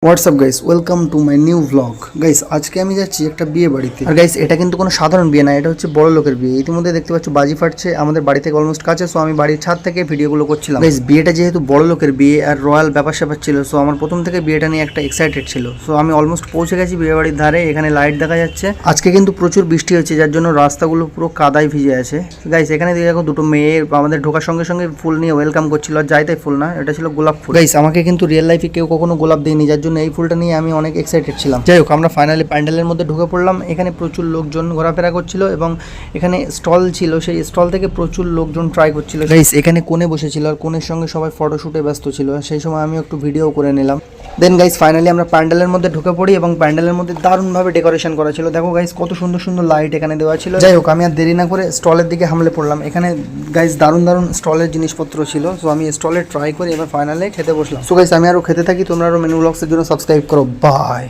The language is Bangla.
WhatsApp guys, welcome to my new blog. Guys আজকে আমি যাচ্ছি একটা বিয়ে বাড়িতে। আর গাইস এটা কিন্তু কোনো সাধারণ বিয়ে না, এটা হচ্ছে বড় লোকের বিয়ে। ইতিমধ্যে দেখতে পাচ্ছ বাজি ফাটছে আমাদের বাড়ি থেকে অলমোস্ট কাছে। সো আমি বাড়ির ছাদ থেকে ভিডিওগুলো করছিলাম। গাইস বিয়েটা যেহেতু বড় লোকের বিয়ে আর রয়্যাল ব্যাপার স্যাপার ছিল, সো আমার প্রথম থেকে বিয়েটা নিয়ে একটা এক্সাইটেড ছিল। সো আমি অলমোস্ট পৌঁছে গেছি বিয়ে বাড়ির ধারে। এখানে লাইট দেখা যাচ্ছে। আজকে কিন্তু প্রচুর বৃষ্টি হচ্ছে, যার জন্য রাস্তাগুলো পুরো কাদায় ভিজে আছে। গাইস এখানে দিয়ে দেখো দুটো মেয়ে আমাদের ঢোকার সঙ্গে সঙ্গে ফুল নিয়ে ওয়েলকাম করছিল। আর যাই তাই ফুল না, এটা ছিল গোলাপ ফুল। গাইস আমাকে কিন্তু রিয়েল লাইফে কেউ কখনো গোলাপ দেয়নি, যার জন্য এই ফুলটা নিয়ে আমি অনেক এক্সাইটেড ছিলাম। যাই হোক, আমরা ফাইনালি প্যান্ডেলের মধ্যে ঢুকে পড়লাম। এখানে প্রচুর লোকজন ঘোরাফেরা করছিল এবং এখানে স্টল ছিল, সেই স্টল থেকে প্রচুর লোকজন ট্রাই করছিল। গাইস এখানে কোণে বসেছিল আর কোণের সঙ্গে সবাই ফটোশুটে ব্যস্ত ছিল। সেই সময় আমি একটু ভিডিও করে নিলাম। দেন গাইস ফাইনালি আমরা প্যান্ডেলের মধ্যে ঢুকে পড়ি এবং প্যান্ডেলের মধ্যে দারুণভাবে ডেকোরেশন করা ছিল। দেখো গাইস কত সুন্দর সুন্দর লাইট এখানে দেওয়া ছিল। যাই হোক, আমি আর দেরি না করে স্টলের দিকে হামলে পড়লাম। এখানে গাইস দারুণ দারুণ স্টলের জিনিসপত্র ছিল। সো আমি স্টলে ট্রাই করি, এবার ফাইনালি খেতে বসলাম। সো গাইস আমি আরও খেতে থাকি, তোমরা আরও মেনু ব্লগসের জন্য সাবস্ক্রাইব করো। বাই।